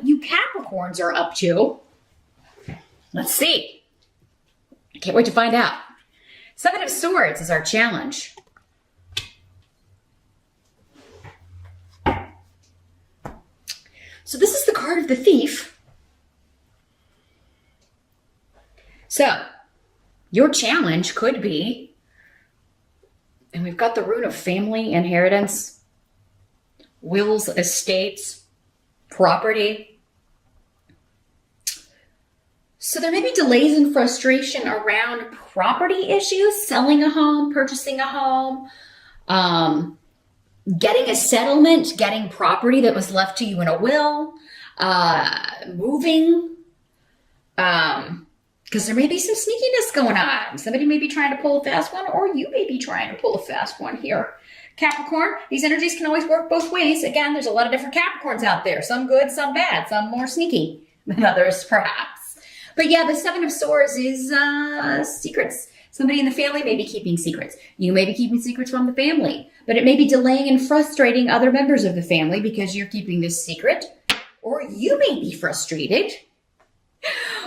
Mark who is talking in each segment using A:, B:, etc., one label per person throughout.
A: you Capricorns are up to. Let's see. I can't wait to find out. Seven of Swords is our challenge. So this is the card of the Thief. So your challenge could be, and we've got the rune of family, inheritance, wills, estates, property. So there may be delays and frustration around property issues, selling a home, purchasing a home, getting a settlement, getting property that was left to you in a will, moving, because there may be some sneakiness going on. Somebody may be trying to pull a fast one, or you may be trying to pull a fast one here. Capricorn, these energies can always work both ways. Again, there's a lot of different Capricorns out there. Some good, some bad, some more sneaky than others, perhaps. But yeah, the Seven of Swords is secrets. Somebody in the family may be keeping secrets. You may be keeping secrets from the family, but it may be delaying and frustrating other members of the family because you're keeping this secret, or you may be frustrated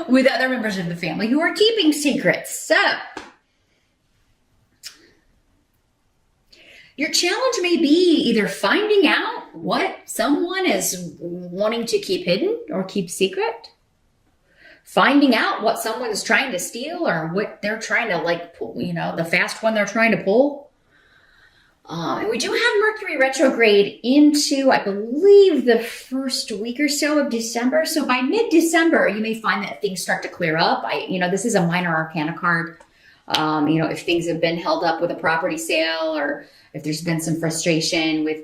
A: with other members of the family who are keeping secrets. So your challenge may be either finding out what someone is wanting to keep hidden or keep secret, finding out what someone is trying to steal or what they're trying to like pull, you know, the fast one they're trying to pull. And we do have Mercury retrograde into, I believe, the first week or so of December. So by mid-December, you may find that things start to clear up. This is a minor arcana card. If things have been held up with a property sale, or if there's been some frustration with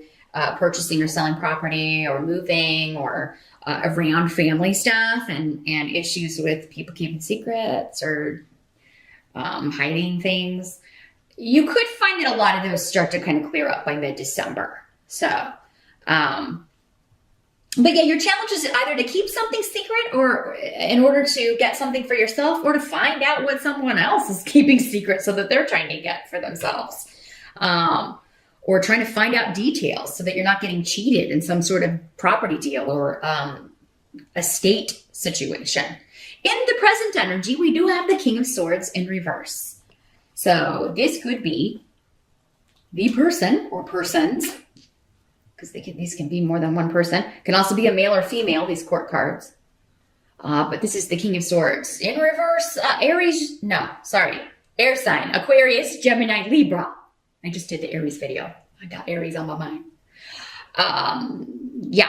A: purchasing or selling property or moving, or around family stuff and issues with people keeping secrets or hiding things. You could find that a lot of those start to kind of clear up by mid-December. So, but yeah, your challenge is either to keep something secret, or in order to get something for yourself, or to find out what someone else is keeping secret so that they're trying to get for themselves. Or trying to find out details so that you're not getting cheated in some sort of property deal or estate situation. In the present energy, we do have the King of Swords in reverse. So this could be the person or persons, because these can be more than one person. Can also be a male or female, these court cards. But this is the King of Swords. In reverse, air sign, Aquarius, Gemini, Libra. I just did the Aries video. I got Aries on my mind.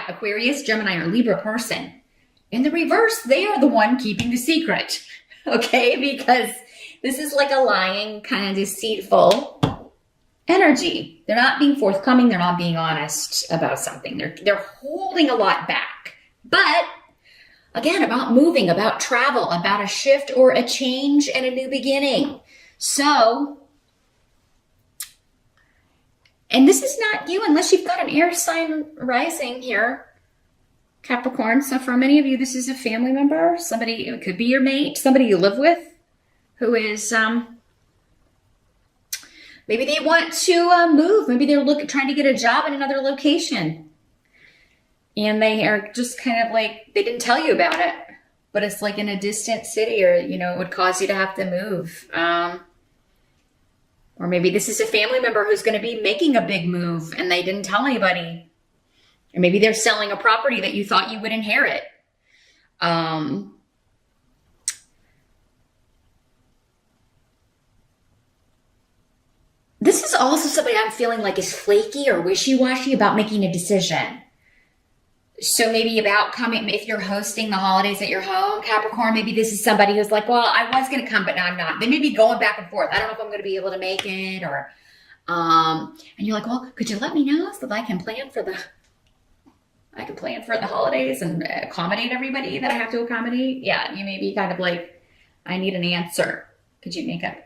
A: Aquarius, Gemini, or Libra person. In the reverse, they are the one keeping the secret. Okay, because this is like a lying, kind of deceitful energy. They're not being forthcoming. They're not being honest about something. They're holding a lot back. But again, about moving, about travel, about a shift or a change and a new beginning. So, and this is not you unless you've got an air sign rising here, Capricorn. So for many of you, this is a family member, somebody, it could be your mate, somebody you live with, who is, maybe they want to move. Maybe they're trying to get a job in another location. And they are just kind of like, they didn't tell you about it, but it's like in a distant city, or, it would cause you to have to move. Or maybe this is a family member who's going to be making a big move and they didn't tell anybody. Or maybe they're selling a property that you thought you would inherit. This is also somebody I'm feeling like is flaky or wishy-washy about making a decision. So maybe about coming, if you're hosting the holidays at your home, Capricorn, maybe this is somebody who's like, well, I was going to come, but now I'm not. They may be going back and forth. I don't know if I'm going to be able to make it, or, and you're like, well, could you let me know so that I can plan for the holidays and accommodate everybody that I have to accommodate? Yeah, you may be kind of like, I need an answer. Could you make up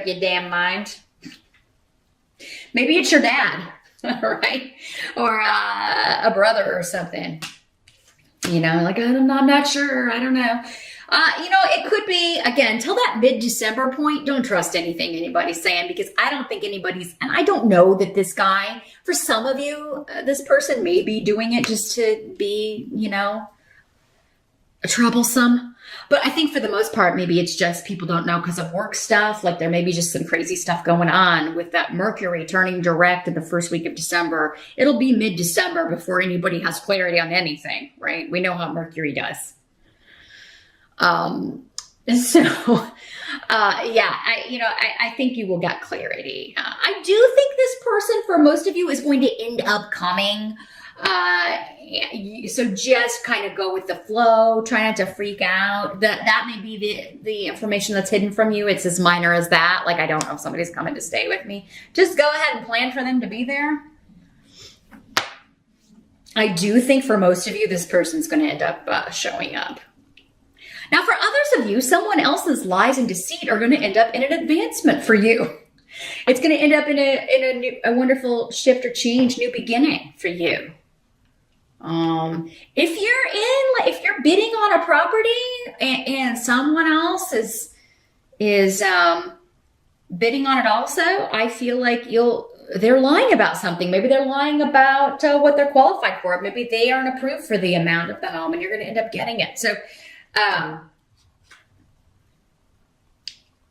A: your damn mind? Maybe it's your dad, right? Or a brother or something. Like, I'm not sure. I don't know. It could be, again, till that mid-December point, don't trust anything anybody's saying, because I don't think and I don't know that this guy, for some of you, this person may be doing it just to be, troublesome. But I think for the most part, maybe it's just people don't know because of work stuff. Like there may be just some crazy stuff going on with that Mercury turning direct in the first week of December. It'll be mid-December before anybody has clarity on anything, right? We know how Mercury does. I think you will get clarity. I do think this person, for most of you, is going to end up coming. So just kind of go with the flow. Try not to freak out. That may be the information that's hidden from you. It's as minor as that. Like, I don't know if somebody's coming to stay with me. Just go ahead and plan for them to be there. I do think for most of you, this person's going to end up showing up. Now, for others of you, someone else's lies and deceit are going to end up in an advancement for you. It's going to end up in a wonderful shift or change, new beginning for you. If you're bidding on a property and someone else is bidding on it also, I feel like they're lying about something. Maybe they're lying about what they're qualified for. Maybe they aren't approved for the amount of the home and you're going to end up getting it. So,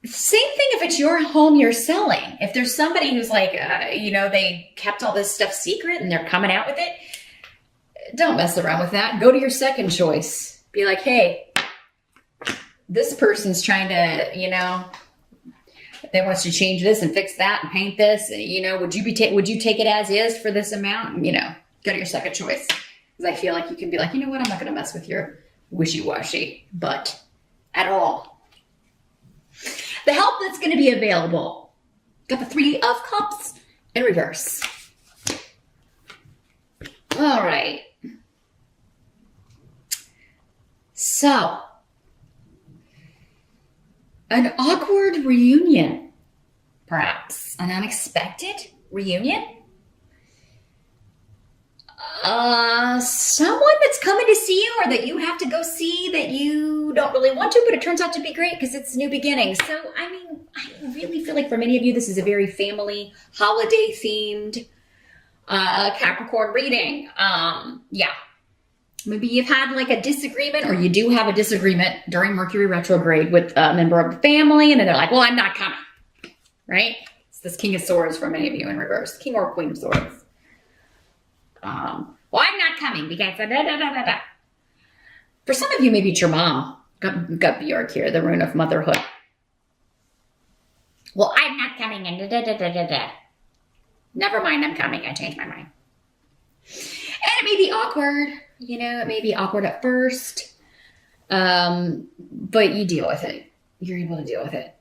A: same thing if it's your home you're selling. If there's somebody who's like, they kept all this stuff secret and they're coming out with it, don't mess around with that. Go to your second choice. Be like, hey, this person's trying to, they want to change this and fix that and paint this. Would you take it as is for this amount? Go to your second choice. Because I feel like you can be like, you know what? I'm not going to mess with your wishy-washy butt at all. The help that's going to be available. Got the 3 of Cups in reverse. All right. So, an awkward reunion, perhaps. An unexpected reunion. Someone that's coming to see you or that you have to go see that you don't really want to, but it turns out to be great because it's new beginnings. So, I really feel like for many of you, this is a very family, holiday-themed Capricorn reading. Maybe you've had like a disagreement or you do have a disagreement during Mercury retrograde with a member of the family and then they're like, well, I'm not coming, right? It's this King of Swords for many of you in reverse. King or Queen of Swords. Well, I'm not coming because For some of you, maybe it's your mom. Got Bjork here, the rune of motherhood. Well, I'm not coming in. Never mind, I'm coming. I changed my mind. And it may be awkward. It may be awkward at first. But you deal with it. You're able to deal with it.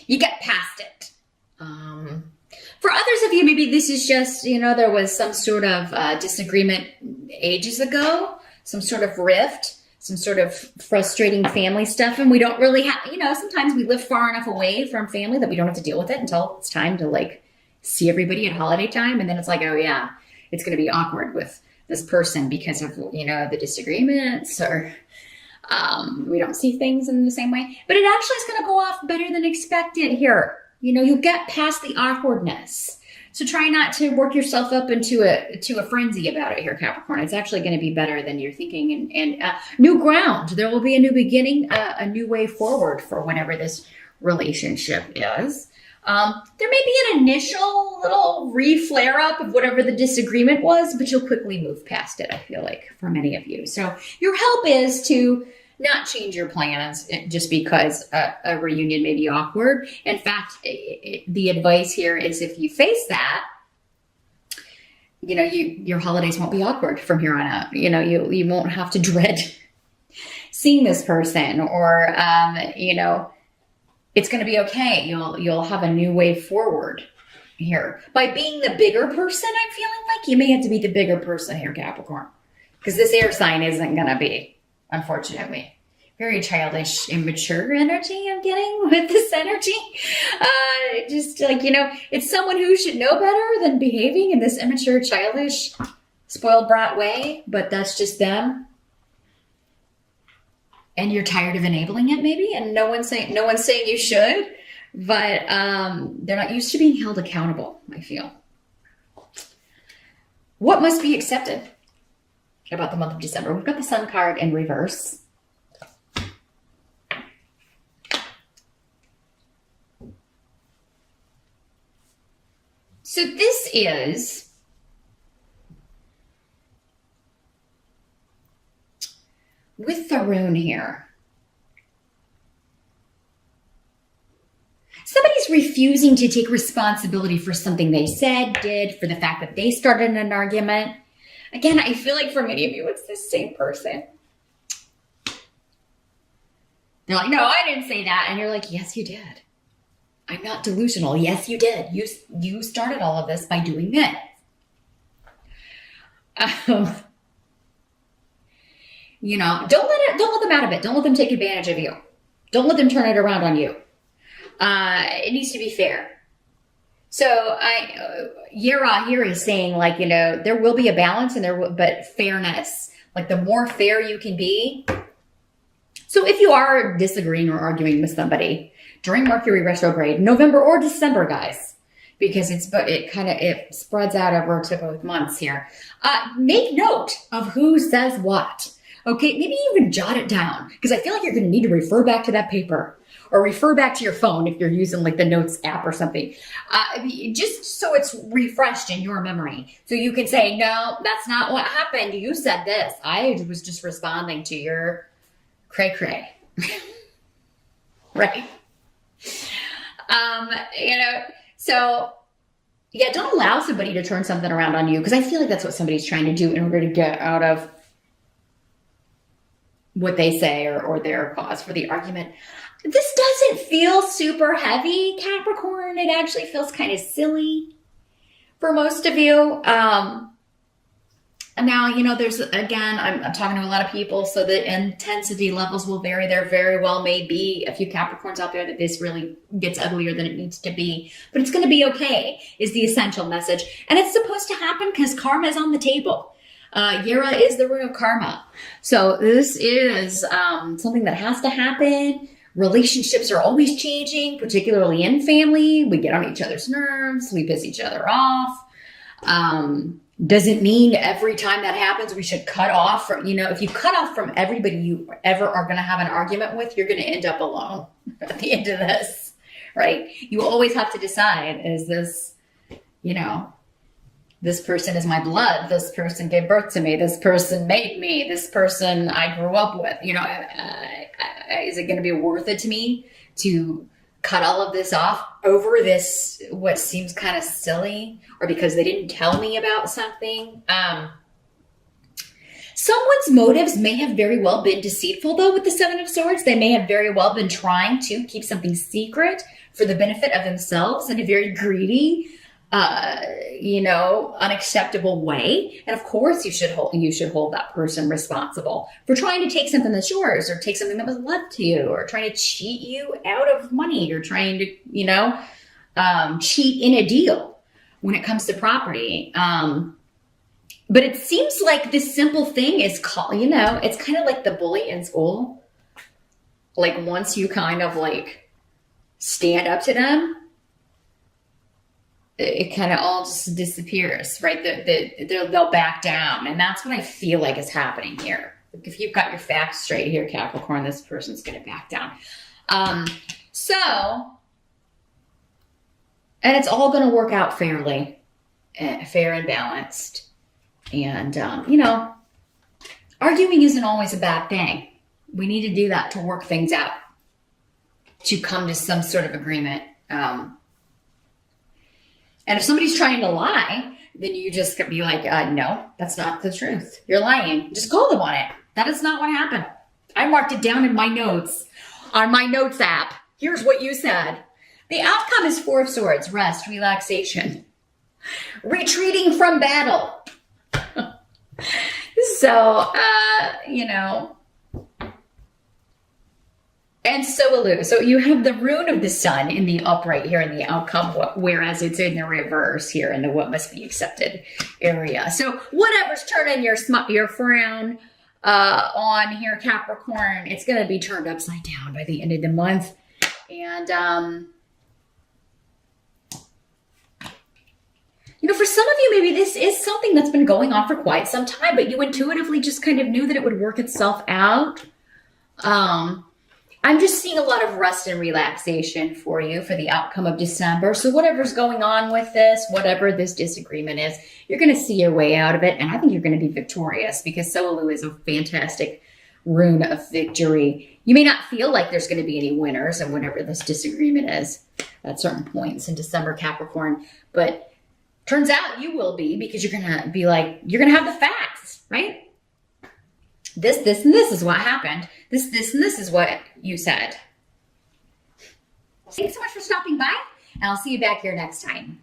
A: You get past it. For others of you, maybe this is just, there was some sort of disagreement ages ago, some sort of rift, some sort of frustrating family stuff. And we don't really have, sometimes we live far enough away from family that we don't have to deal with it until it's time to see everybody at holiday time. And then it's like, oh yeah, it's going to be awkward with this person because of, the disagreements or we don't see things in the same way. But it actually is going to go off better than expected here. You'll get past the awkwardness. So try not to work yourself up into a frenzy about it here, Capricorn. It's actually going to be better than you're thinking. And new ground. There will be a new beginning, a new way forward for whatever this relationship is. There may be an initial little re-flare up of whatever the disagreement was, but you'll quickly move past it, I feel like, for many of you. So your help is to not change your plans just because a reunion may be awkward. In fact, the advice here is if you face that, your holidays won't be awkward from here on out. You won't have to dread seeing this person or, it's going to be okay. You'll have a new way forward here. By being the bigger person, I'm feeling like you may have to be the bigger person here, Capricorn. Because this air sign isn't going to be, unfortunately. Very childish, immature energy I'm getting with this energy. It's someone who should know better than behaving in this immature, childish, spoiled brat way. But that's just them. And you're tired of enabling it, maybe, and no one's saying you should, but they're not used to being held accountable, I feel. What must be accepted about the month of December. We've got the Sun card in reverse. So this is with the rune here. Somebody's refusing to take responsibility for something they said, did, for the fact that they started an argument. Again, I feel like for many of you, it's the same person. They're like, no, I didn't say that. And you're like, yes, you did. I'm not delusional. Yes, you did. You started all of this by doing this. You know, don't let them out of it. Don't let them take advantage of you. Don't let them turn it around on you. It needs to be fair. So Yera here is saying, like, you know, there will be a balance but fairness, like the more fair you can be. So if you are disagreeing or arguing with somebody during Mercury retrograde, November or December, guys, because it spreads out over to both months here. Make note of who says what. Okay, maybe even jot it down, because I feel like you're going to need to refer back to that paper or refer back to your phone if you're using like the Notes app or something, just so it's refreshed in your memory. So you can say, no, that's not what happened. You said this. I was just responding to your cray-cray. Right? You know, so yeah, don't allow somebody to turn something around on you, because I feel like that's what somebody's trying to do in order to get out of what they say or their cause for the argument. This doesn't feel super heavy, Capricorn. It actually feels kind of silly for most of you. Now, you know, there's, again, I'm talking to a lot of people, so the intensity levels will vary. There very well may be a few Capricorns out there that this really gets uglier than it needs to be, but it's going to be okay, is the essential message. And it's supposed to happen because karma is on the table. Yera is the rune of karma. So this is something that has to happen. Relationships are always changing, particularly in family. We get on each other's nerves. We piss each other off. Doesn't mean every time that happens, we should cut off from, you know, if you cut off from everybody you ever are going to have an argument with, you're going to end up alone at the end of this, right? You always have to decide, is this, you know, this person is my blood. This person gave birth to me. This person made me. This person I grew up with. You know, is it going to be worth it to me to cut all of this off over this, what seems kind of silly, or because they didn't tell me about something? Someone's motives may have very well been deceitful, though, with the Seven of Swords. They may have very well been trying to keep something secret for the benefit of themselves in a very greedy, you know, unacceptable way. And of course you should hold that person responsible for trying to take something that's yours, or take something that was left to you, or trying to cheat you out of money, or trying to, you know, cheat in a deal when it comes to property. But it seems like this simple thing is called, you know, it's kind of like the bully in school. Like once you kind of like stand up to them, it kind of all just disappears, right? They'll back down. And that's what I feel like is happening here. If you've got your facts straight here, Capricorn, this person's going to back down. And it's all going to work out fairly, fair and balanced. And, you know, arguing isn't always a bad thing. We need to do that to work things out, to come to some sort of agreement. And if somebody's trying to lie, then you just be like, no, that's not the truth. You're lying. Just call them on it. That is not what happened. I marked it down in my notes on my notes app. Here's what you said. The outcome is Four of Swords, rest, relaxation, retreating from battle. So, you know, and so will you. So you have the rune of the sun in the upright here in the outcome, whereas it's in the reverse here in the what must be accepted area. So whatever's turning your frown on here, Capricorn, it's going to be turned upside down by the end of the month. And You know, for some of you, maybe this is something that's been going on for quite some time, but you intuitively just kind of knew that it would work itself out. I'm just seeing a lot of rest and relaxation for you for the outcome of December. So whatever's going on with this, whatever this disagreement is, you're going to see your way out of it. And I think you're going to be victorious because Soolu is a fantastic rune of victory. You may not feel like there's going to be any winners and whatever this disagreement is at certain points in December, Capricorn, but turns out you will be, because you're going to be like, you're going to have the facts, right? This, and this is what happened. This, and this is what you said. Thanks so much for stopping by, and I'll see you back here next time.